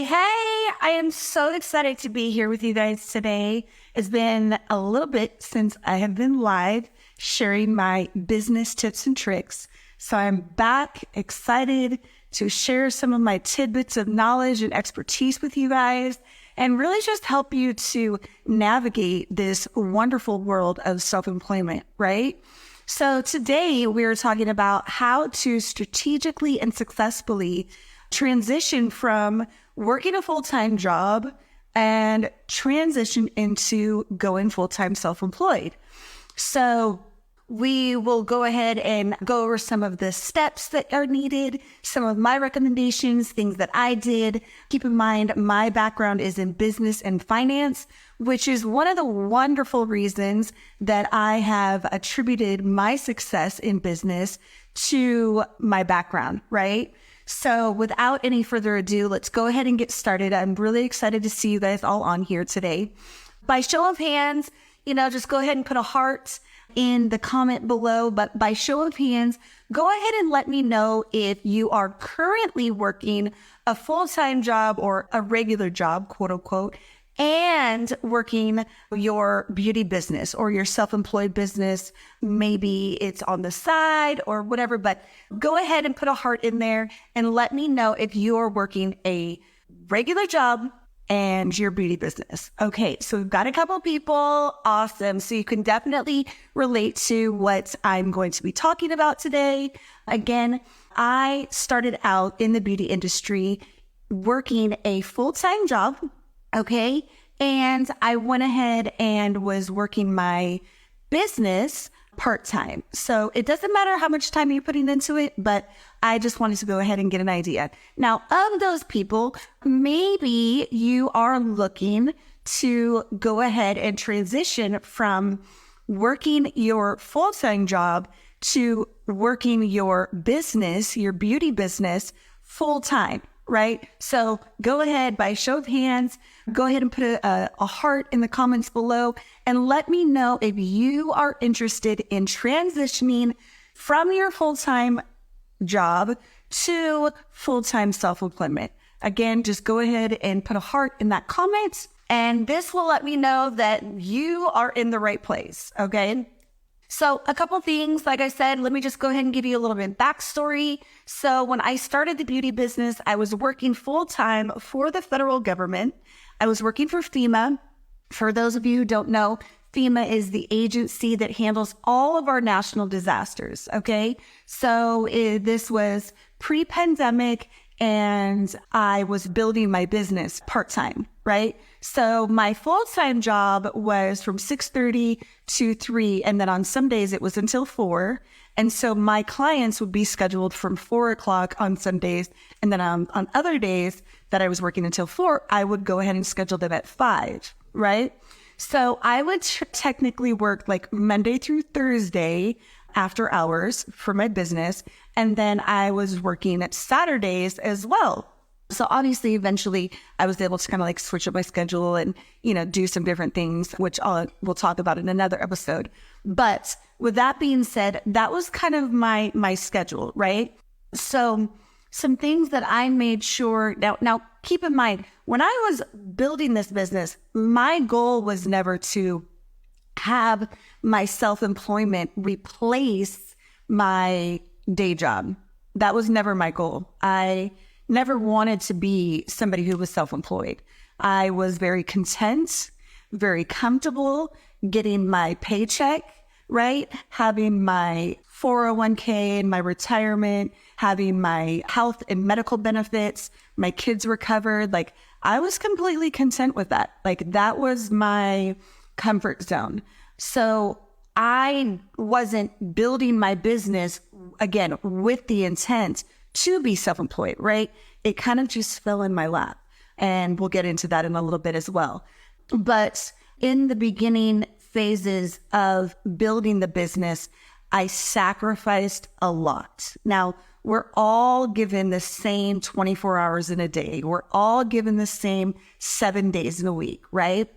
Hey, I am so excited to be here with you guys today. It's been a little bit since I have been live sharing my business tips and tricks. So I'm back excited to share some of my tidbits of knowledge and expertise with you guys and really just help you to navigate this wonderful world of self-employment, right? So today we're talking about how to strategically and successfully transition from working a full-time job and transition into going full-time self-employed. So we will go ahead and go over some of the steps that are needed, some of my recommendations, things that I did. Keep in mind, my background is in business and finance, which is one of the wonderful reasons that I have attributed my success in business to my background, right? So without any further ado, let's go ahead and get started. I'm really excited to see you guys all on here today. By show of hands, just go ahead and put a heart in the comment below. But by show of hands, go ahead and let me know if you are currently working a full-time job or a regular job, quote unquote, and working your beauty business or your self-employed business. Maybe it's on the side or whatever, but go ahead and put a heart in there and let me know if you're working a regular job and your beauty business. Okay, so we've got a couple people. Awesome. So you can definitely relate to what I'm going to be talking about today. Again, I started out in the beauty industry working a full-time job. Okay. And I went ahead and was working my business part-time. So it doesn't matter how much time you're putting into it, but I just wanted to go ahead and get an idea. Now, of those people, maybe you are looking to go ahead and transition from working your full-time job to working your business, your beauty business, full-time. Right? So go ahead, by show of hands, go ahead and put a heart in the comments below and let me know if you are interested in transitioning from your full-time job to full-time self-employment. Again, just go ahead and put a heart in that comment and this will let me know that you are in the right place. Okay. So a couple things, like I said, let me just go ahead and give you a little bit of backstory. So when I started the beauty business, I was working full-time for the federal government. I was working for FEMA. For those of you who don't know, FEMA is the agency that handles all of our national disasters, okay? So this was pre-pandemic and I was building my business part-time, right? So my full-time job was from 6:30 to 3, and then on some days it was until 4. And so my clients would be scheduled from 4 o'clock on some days, and then on other days that I was working until 4, I would go ahead and schedule them at 5, right? So I would technically work like Monday through Thursday after hours for my business. And then I was working at Saturdays as well. So obviously, eventually I was able to kind of like switch up my schedule and, do some different things, which we'll talk about in another episode. But with that being said, that was kind of my schedule, right? So some things that I made sure now keep in mind, when I was building this business, my goal was never to have my self-employment replace my day job. That was never my goal. I never wanted to be somebody who was self-employed. I was very content, very comfortable getting my paycheck, right? Having my 401k and my retirement, having my health and medical benefits, my kids were covered. Like I was completely content with that. Like that was my comfort zone. So I wasn't building my business, again, with the intent to be self-employed, right? It kind of just fell in my lap. And we'll get into that in a little bit as well. But in the beginning phases of building the business, I sacrificed a lot. Now, we're all given the same 24 hours in a day. We're all given the same 7 days in a week, right?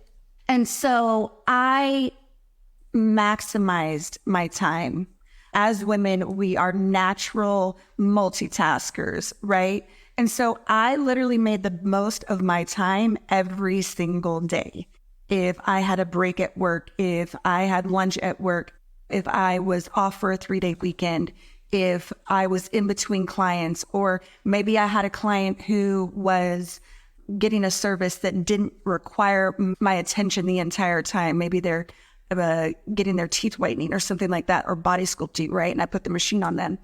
And so I maximized my time. As women, we are natural multitaskers, right? And so I literally made the most of my time every single day. If I had a break at work, if I had lunch at work, if I was off for a 3-day weekend, if I was in between clients, or maybe I had a client who was getting a service that didn't require my attention the entire time. Maybe they're getting their teeth whitening or something like that, or body sculpting, right? And I put the machine on them.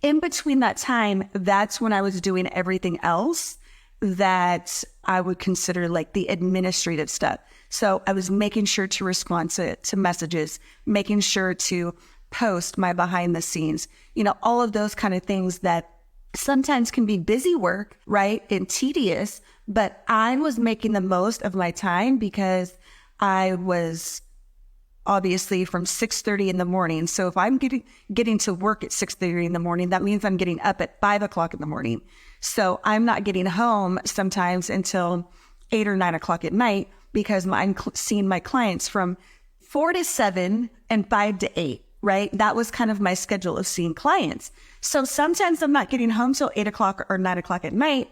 In between that time, that's when I was doing everything else that I would consider like the administrative stuff. So I was making sure to respond to messages, making sure to post my behind the scenes, all of those kind of things that sometimes can be busy work, right? And tedious, but I was making the most of my time because I was obviously from 6:30 in the morning. So if I'm getting to work at 6:30 in the morning, that means I'm getting up at 5 o'clock in the morning. So I'm not getting home sometimes until 8 or 9 o'clock at night because I'm seeing my clients from 4 to 7 and 5 to 8, right? That was kind of my schedule of seeing clients. So sometimes I'm not getting home till 8 o'clock or 9 o'clock at night,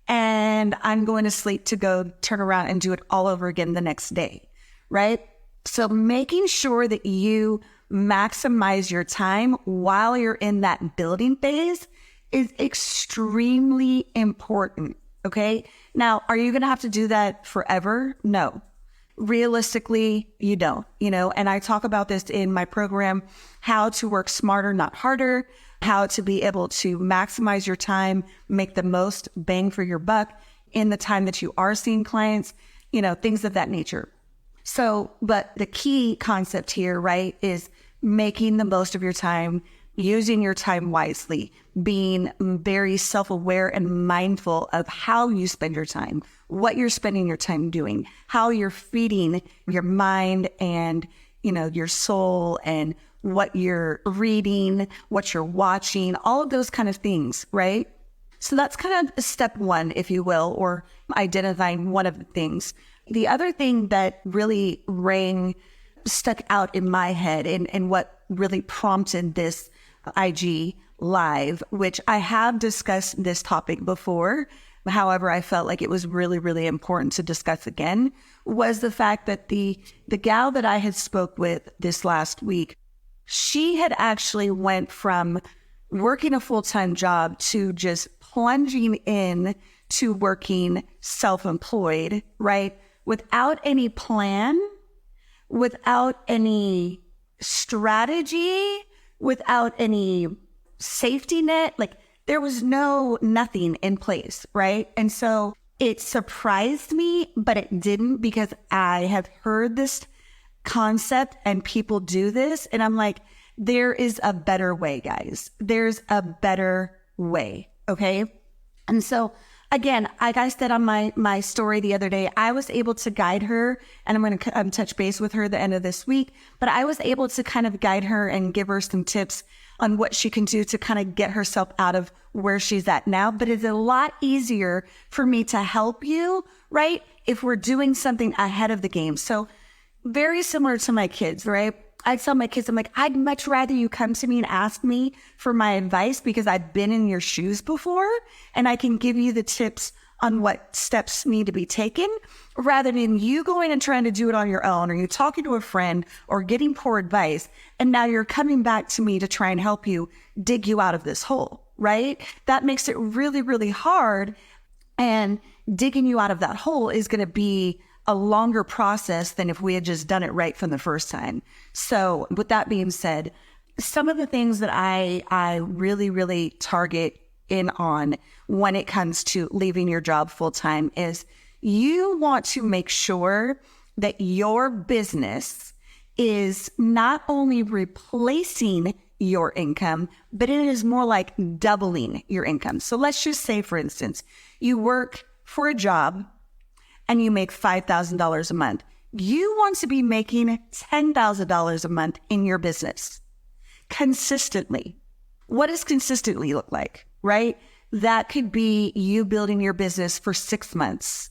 and I'm going to sleep to go turn around and do it all over again the next day, right? So making sure that you maximize your time while you're in that building phase is extremely important, okay? Now, are you going to have to do that forever? No. Realistically, you don't, and I talk about this in my program, how to work smarter, not harder, how to be able to maximize your time, make the most bang for your buck in the time that you are seeing clients, things of that nature. So, but the key concept here, right, is making the most of your time, using your time wisely, being very self-aware and mindful of how you spend your time, what you're spending your time doing, how you're feeding your mind and, your soul, and what you're reading, what you're watching, all of those kind of things, right? So that's kind of step one, if you will, or identifying one of the things. The other thing that really stuck out in my head and what really prompted this IG live, which I have discussed this topic before. However, I felt like it was really, really important to discuss again, was the fact that the gal that I had spoke with this last week, she had actually went from working a full-time job to just plunging in to working self-employed, right? Without any plan, without any strategy, without any safety net, like there was nothing in place, right? And so it surprised me, but it didn't, because I have heard this concept and people do this. And I'm like, there is a better way, guys. There's a better way. Okay. And so again, like I said on my story the other day, I was able to guide her, and I'm going to touch base with her at the end of this week, but I was able to kind of guide her and give her some tips on what she can do to kind of get herself out of where she's at now. But it's a lot easier for me to help you, right, if we're doing something ahead of the game. So very similar to my kids, right? I tell my kids, I'm like, I'd much rather you come to me and ask me for my advice because I've been in your shoes before and I can give you the tips on what steps need to be taken, rather than you going and trying to do it on your own, or you talking to a friend or getting poor advice. And now you're coming back to me to try and help you dig you out of this hole, right? That makes it really, really hard. And digging you out of that hole is going to be a longer process than if we had just done it right from the first time. So with that being said, some of the things that I really, really target in on when it comes to leaving your job full time is you want to make sure that your business is not only replacing your income, but it is more like doubling your income. So let's just say, for instance, you work for a job and you make $5,000 a month. You want to be making $10,000 a month in your business consistently. What does consistently look like, right? That could be you building your business for 6 months,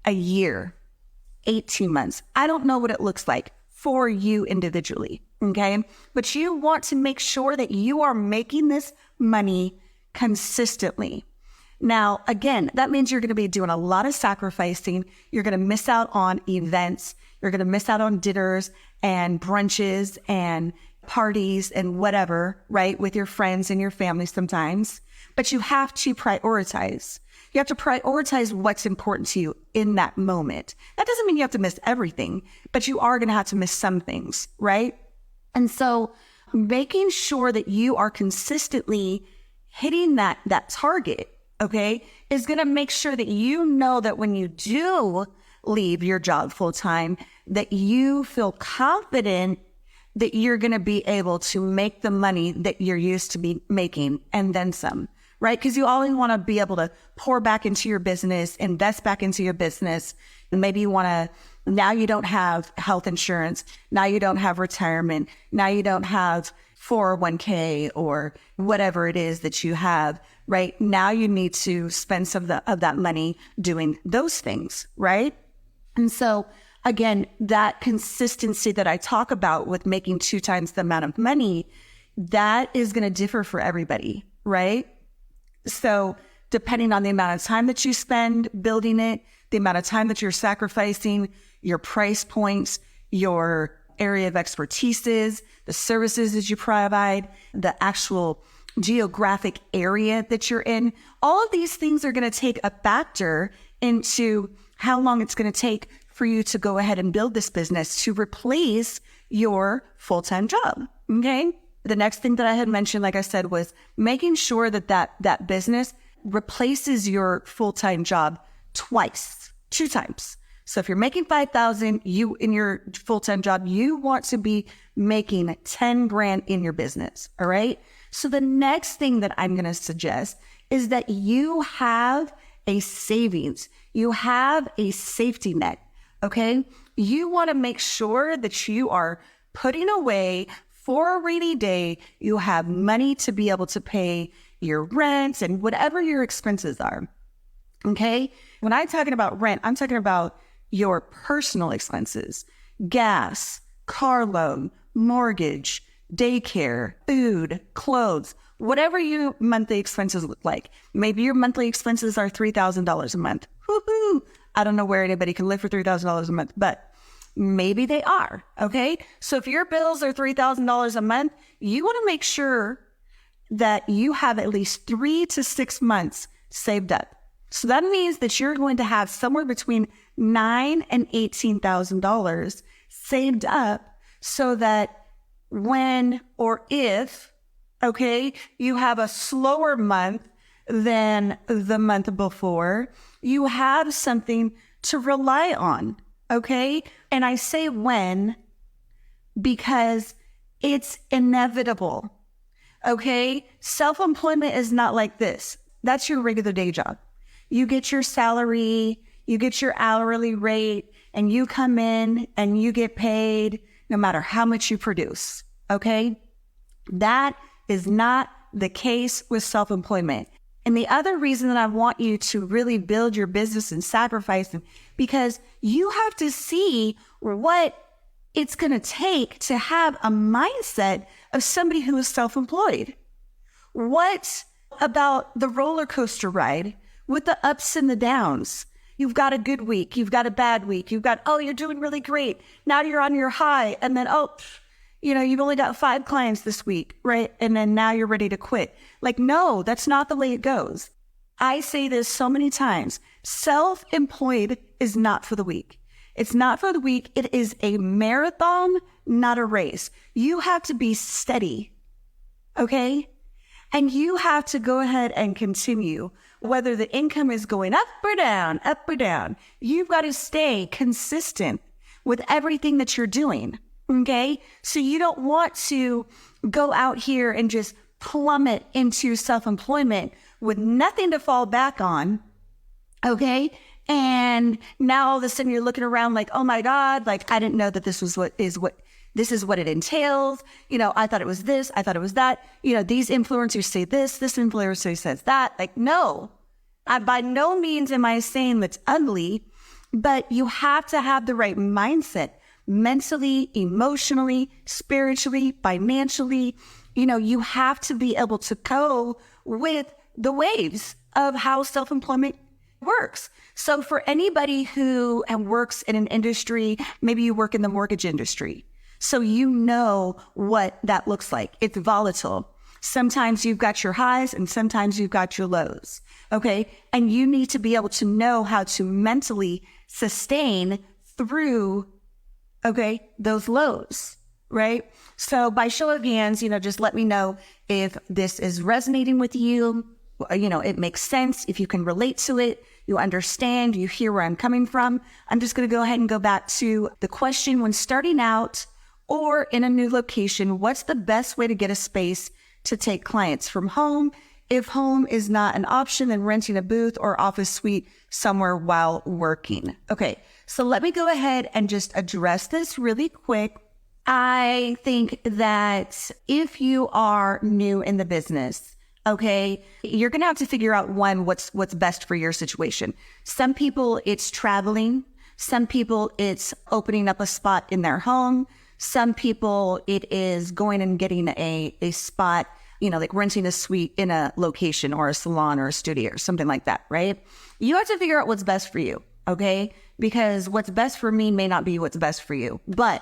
a year, 18 months. I don't know what it looks like for you individually, okay? But you want to make sure that you are making this money consistently. Now, again, that means you're going to be doing a lot of sacrificing. You're going to miss out on events. You're going to miss out on dinners and brunches and parties and whatever, right? With your friends and your family sometimes. But you have to prioritize. You have to prioritize what's important to you in that moment. That doesn't mean you have to miss everything, but you are going to have to miss some things, right? And so making sure that you are consistently hitting that target, okay, is going to make sure that you know that when you do leave your job full time, that you feel confident that you're going to be able to make the money that you're used to be making and then some, right? Because you always want to be able to pour back into your business, invest back into your business. And maybe you want to, now you don't have health insurance. Now you don't have retirement. Now you don't have 401k or whatever it is that you have, right? Now you need to spend some of that money doing those things, right? And so again, that consistency that I talk about with making 2 times the amount of money, that is going to differ for everybody, right? So depending on the amount of time that you spend building it, the amount of time that you're sacrificing, your price points, your area of expertise is, the services that you provide, the actual geographic area that you're in, all of these things are going to take a factor into how long it's going to take for you to go ahead and build this business to replace your full-time job, okay? The next thing that I had mentioned, like I said, was making sure that business replaces your full-time job twice, 2 times. So if you're making $5,000, you in your full-time job, you want to be making 10 grand in your business. All right. So the next thing that I'm going to suggest is that you have a savings. You have a safety net. Okay. You want to make sure that you are putting away for a rainy day. You have money to be able to pay your rent and whatever your expenses are. Okay. When I'm talking about rent, I'm talking about your personal expenses, gas, car loan, mortgage, daycare, food, clothes, whatever your monthly expenses look like. Maybe your monthly expenses are $3,000 a month. Woohoo! I don't know where anybody can live for $3,000 a month, but maybe they are. Okay. So if your bills are $3,000 a month, you want to make sure that you have at least 3 to 6 months saved up. So that means that you're going to have somewhere between $9,000 and $18,000 saved up so that when or if, okay, you have a slower month than the month before, you have something to rely on, okay? And I say when because it's inevitable, okay? Self-employment is not like this. That's your regular day job. You get your salary, you get your hourly rate, and you come in and you get paid no matter how much you produce, okay? That is not the case with self-employment. And the other reason that I want you to really build your business and sacrifice them, because you have to see what it's going to take to have a mindset of somebody who is self-employed. What about the roller coaster ride with the ups and the downs? You've got a good week. You've got a bad week. You've got, oh, you're doing really great. Now you're on your high. And then, you've only got 5 clients this week, right? And then now you're ready to quit. Like, no, that's not the way it goes. I say this so many times. Self-employed is not for the weak. It's not for the weak. It is a marathon, not a race. You have to be steady, okay? And you have to go ahead and continue. Whether the income is going up or down, you've got to stay consistent with everything that you're doing, okay? So you don't want to go out here and just plummet into self-employment with nothing to fall back on, okay? And now all of a sudden you're looking around like, oh my God, like I didn't know that this is what it entails. I thought it was this, I thought it was that. These influencers say this influencer says that. Like, no, by no means am I saying that's ugly, but you have to have the right mindset mentally, emotionally, spiritually, financially. You have to be able to go with the waves of how self-employment works. So for anybody who works in an industry, maybe you work in the mortgage industry, so you know what that looks like. It's volatile. Sometimes you've got your highs and sometimes you've got your lows. Okay. And you need to be able to know how to mentally sustain through, okay, those lows, right? So by show of hands, just let me know if this is resonating with you. It makes sense. If you can relate to it, you understand, you hear where I'm coming from. I'm just going to go ahead and go back to the question: when starting out or in a new location, what's the best way to get a space to take clients from home? If home is not an option, then renting a booth or office suite somewhere while working. Okay, so let me go ahead and just address this really quick. I think that if you are new in the business, okay, you're going to have to figure out what's best for your situation. Some people, it's traveling. Some people, it's opening up a spot in their home. Some people, it is going and getting a spot, like renting a suite in a location or a salon or a studio or something like that, right? You have to figure out what's best for you, okay? Because what's best for me may not be what's best for you. But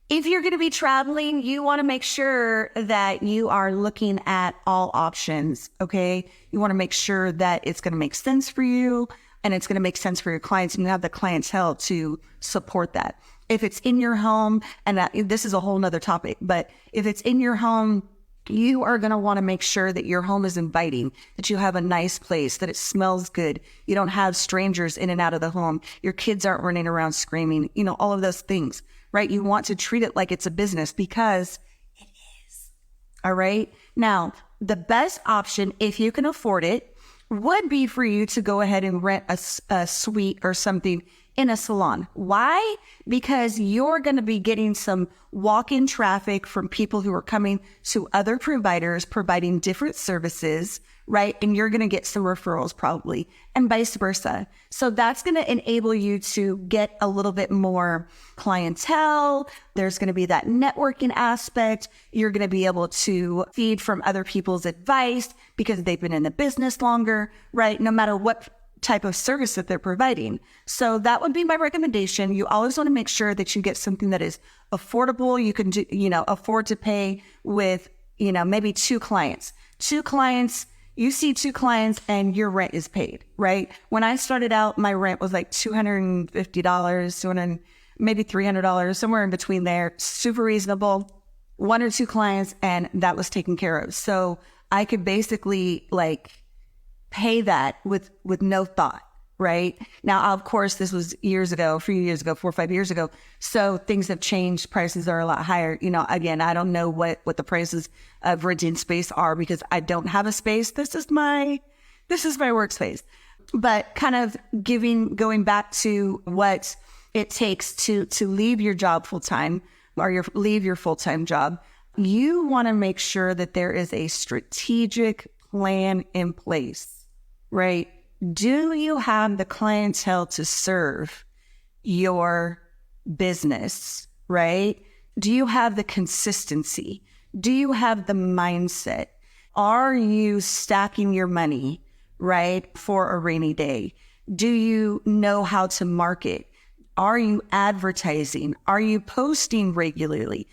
if you're going to be traveling, you want to make sure that you are looking at all options, okay? You want to make sure that it's going to make sense for you and it's going to make sense for your clients, and you have the clientele to support that. If it's in your home, and this is a whole nother topic, but if it's in your home, you are going to want to make sure that your home is inviting, that you have a nice place, that it smells good. You don't have strangers in and out of the home. Your kids aren't running around screaming, all of those things, right? You want to treat it like it's a business because it is. All right. Now, the best option, if you can afford it, would be for you to go ahead and rent a suite or something in a salon. Why? Because you're going to be getting some walk-in traffic from people who are coming to other providers providing different services, right? And you're going to get some referrals probably, and vice versa. So that's going to enable you to get a little bit more clientele. There's going to be that networking aspect. You're going to be able to feed from other people's advice because they've been in the business longer, right? No matter what type of service that they're providing. So that would be my recommendation. You always want to make sure that you get something that is affordable. You can do, afford to pay with, maybe two clients. You see two clients and your rent is paid, right? When I started out, my rent was like $250, maybe $300, somewhere in between there. Super reasonable. One or two clients, and that was taken care of. So I could basically pay that with no thought, right? Now, of course, this was years ago, a few years ago, 4 or 5 years ago. So things have changed. Prices are a lot higher. Again, I don't know what the prices of renting space are because I don't have a space. This is my workspace. But kind of going back to what it takes to leave your job full time or leave your full-time job, you want to make sure that there is a strategic plan in place. Right? Do you have the clientele to serve your business, right? Do you have the consistency? Do you have the mindset? Are you stacking your money, right, for a rainy day? Do you know how to market? Are you advertising? Are you posting regularly?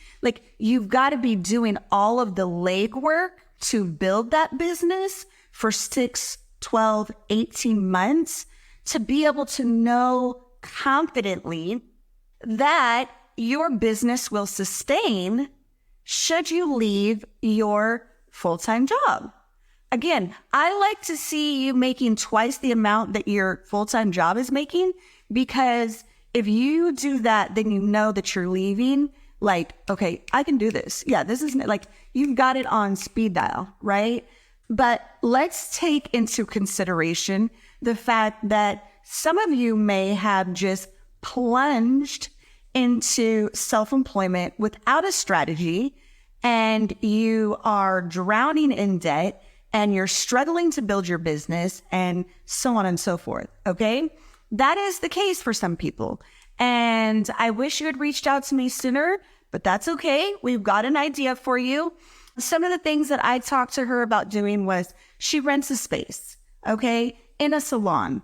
You've got to be doing all of the legwork to build that business for 6, 12, 18 months to be able to know confidently that your business will sustain should you leave your full-time job. Again, I like to see you making twice the amount that your full-time job is making, because if you do that, then you know that you're leaving okay, I can do this. Yeah, this isn't you've got it on speed dial, right? But let's take into consideration the fact that some of you may have just plunged into self-employment without a strategy, and you are drowning in debt, and you're struggling to build your business, and so on and so forth, okay? That is the case for some people. And I wish you had reached out to me sooner, but that's okay. We've got an idea for you. Some of the things that I talked to her about doing was she rents a space, okay, in a salon.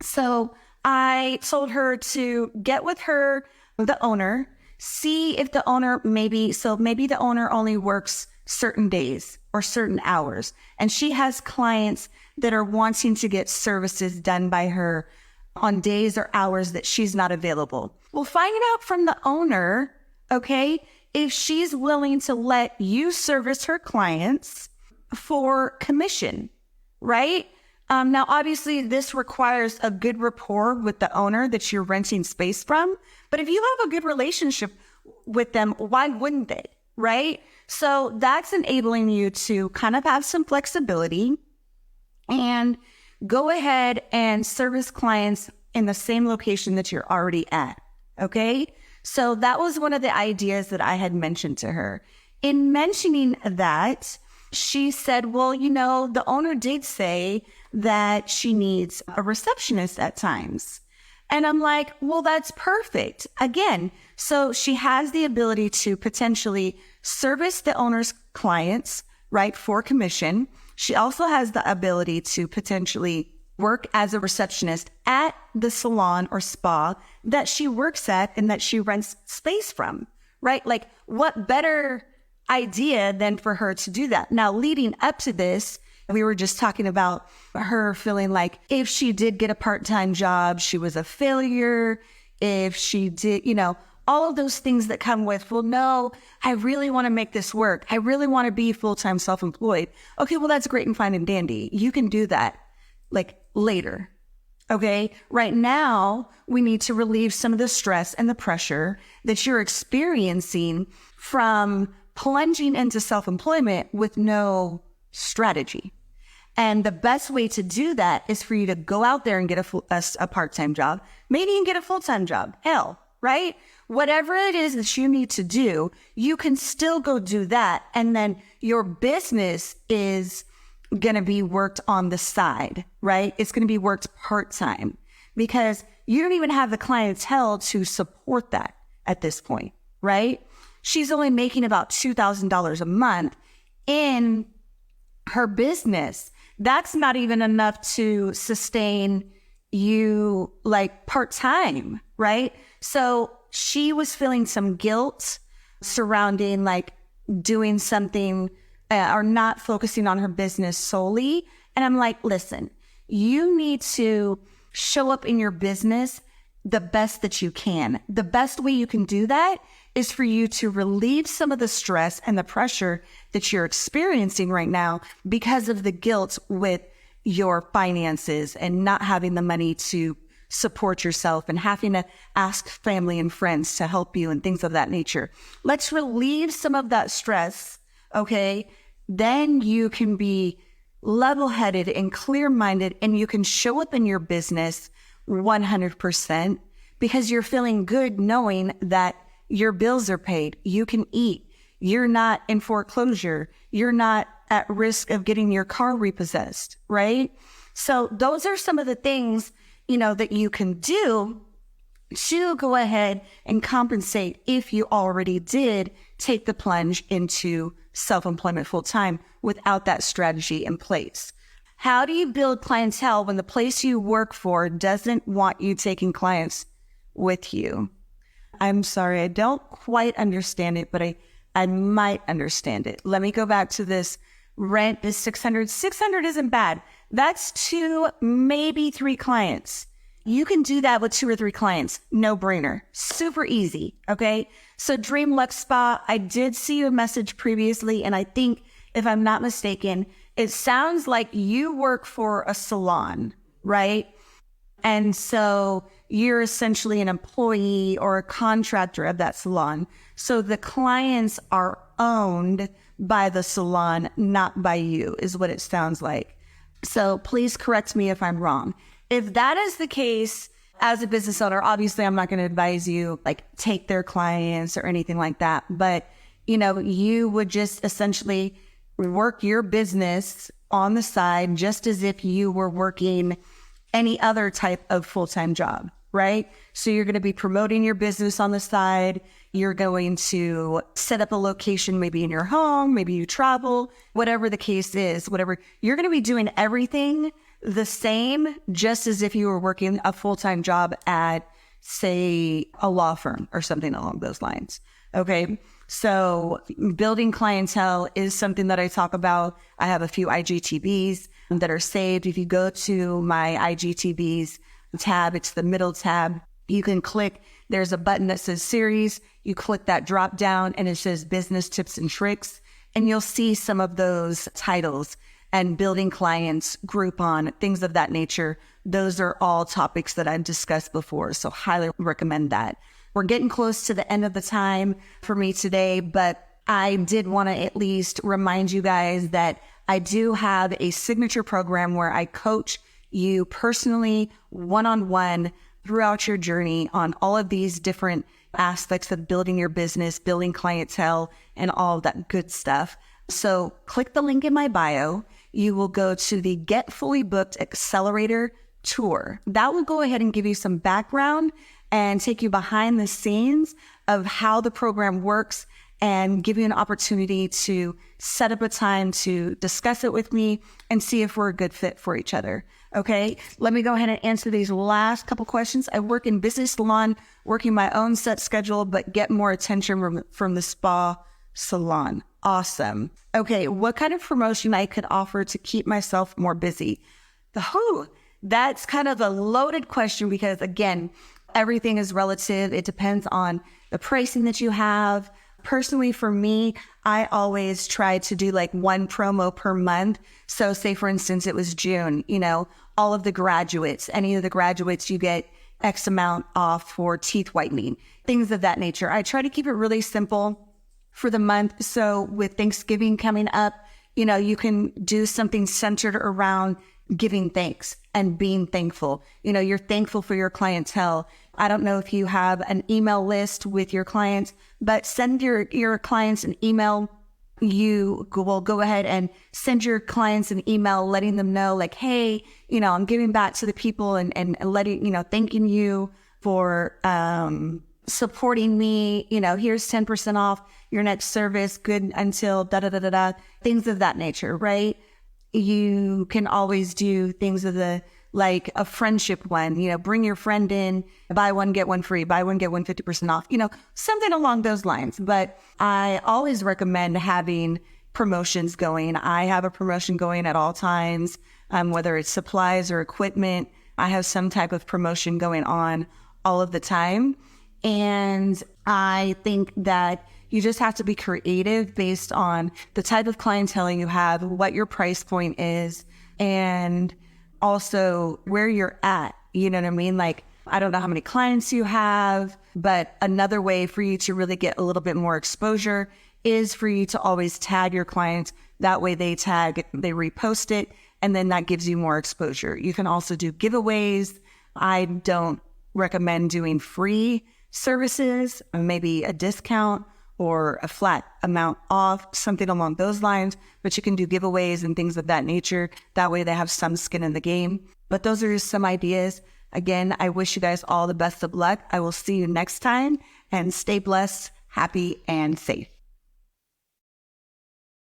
So I told her to get with the owner, see if the owner maybe the owner only works certain days or certain hours. And she has clients that are wanting to get services done by her on days or hours that she's not available. We'll find out from the owner, okay, if she's willing to let you service her clients for commission, right? Now, obviously, this requires a good rapport with the owner that you're renting space from. But if you have a good relationship with them, why wouldn't they, right? So that's enabling you to kind of have some flexibility and go ahead and service clients in the same location that you're already at, okay? So that was one of the ideas that I had mentioned to her. In mentioning that, she said, well, the owner did say that she needs a receptionist at times. And I'm like, well, that's perfect. Again, so she has the ability to potentially service the owner's clients, right, for commission. She also has the ability to potentially work as a receptionist at the salon or spa that she works at and that she rents space from, right? Like, what better idea than for her to do that? Now, leading up to this, we were just talking about her feeling like if she did get a part-time job, she was a failure. If she did, all of those things that come with, well, no, I really want to make this work. I really want to be full-time self-employed. Okay, well, that's great and fine and dandy. You can do that like later. Okay, right now, we need to relieve some of the stress and the pressure that you're experiencing from plunging into self-employment with no strategy. And the best way to do that is for you to go out there and get a part-time job, maybe you can get a full-time job, hell, right? Whatever it is that you need to do, you can still go do that. And then your business is going to be worked on the side, right? It's going to be worked part-time because you don't even have the clientele to support that at this point, right? She's only making about $2,000 a month in her business. That's not even enough to sustain you like part-time, right? So she was feeling some guilt surrounding like doing something or not focusing on her business solely. And I'm like, listen, you need to show up in your business the best that you can. The best way you can do that is for you to relieve some of the stress and the pressure that you're experiencing right now because of the guilt with your finances and not having the money to support yourself and having to ask family and friends to help you and things of that nature. Let's relieve some of that stress, okay? Then you can be level-headed and clear-minded and you can show up in your business 100% because you're feeling good knowing that your bills are paid. You can eat. You're not in foreclosure. You're not at risk of getting your car repossessed, right? So those are some of the things, that you can do to go ahead and compensate if you already did take the plunge into self-employment full-time without that strategy in place. How do you build clientele when the place you work for doesn't want you taking clients with you? I'm sorry, I don't quite understand it, but I might understand it. Let me go back to this. Rent is $600. $600 isn't bad. That's 2, maybe 3 clients. You can do that with 2 or 3 clients. No brainer. Super easy. Okay. So Dream Luxe Spa, I did see a message previously, and I think if I'm not mistaken, it sounds like you work for a salon, right? And so you're essentially an employee or a contractor of that salon. So the clients are owned by the salon, not by you, is what it sounds like. So please correct me if I'm wrong. If that is the case, as a business owner, obviously I'm not going to advise you like take their clients or anything like that. But, you would just essentially work your business on the side just as if you were working any other type of full-time job, right? So you're going to be promoting your business on the side. You're going to set up a location, maybe in your home, maybe you travel, whatever the case is, whatever. You're going to be doing everything the same, just as if you were working a full-time job at, say, a law firm or something along those lines. Okay. So building clientele is something that I talk about. I have a few IGTVs that are saved. If you go to my IGTVs tab, it's the middle tab. You can click, there's a button that says series. You click that drop down and it says business tips and tricks. And you'll see some of those titles and building clients, Groupon, things of that nature. Those are all topics that I've discussed before. So highly recommend that. We're getting close to the end of the time for me today, but I did want to at least remind you guys that I do have a signature program where I coach you personally, one-on-one throughout your journey on all of these different aspects of building your business, building clientele, and all of that good stuff. So click the link in my bio. You will go to the Get Fully Booked Accelerator Tour. That will go ahead and give you some background and take you behind the scenes of how the program works and give you an opportunity to set up a time to discuss it with me and see if we're a good fit for each other. Okay, let me go ahead and answer these last couple questions. I work in business salon, working my own set schedule, but get more attention from the spa salon. Awesome. Okay, what kind of promotion I could offer to keep myself more busy? That's kind of a loaded question because, again, everything is relative. It depends on the pricing that you have. Personally, for me, I always try to do like one promo per month. So say, for instance, it was June, all of the graduates, any of the graduates, you get X amount off for teeth whitening, things of that nature. I try to keep it really simple for the month. So with Thanksgiving coming up, you can do something centered around giving thanks and being thankful. You're thankful for your clientele. I don't know if you have an email list with your clients, but send your clients an email. You will go ahead and send your clients an email letting them know like, hey, I'm giving back to the people and letting, thanking you for supporting me. Here's 10% off your next service, good until da-da-da-da-da, things of that nature, right? You can always do things of like a friendship one, bring your friend in, buy one, get one free, buy one, get one 50% off, something along those lines. But I always recommend having promotions going. I have a promotion going at all times, whether it's supplies or equipment. I have some type of promotion going on all of the time. And I think that you just have to be creative based on the type of clientele you have, what your price point is, and also where you're at. You know what I mean? Like, I don't know how many clients you have, but another way for you to really get a little bit more exposure is for you to always tag your clients. That way they repost it, and then that gives you more exposure. You can also do giveaways. I don't recommend doing free services, maybe a discount or a flat amount off, something along those lines, but you can do giveaways and things of that nature. That way they have some skin in the game. But those are just some ideas. Again, I wish you guys all the best of luck. I will see you next time, and stay blessed, happy, and safe.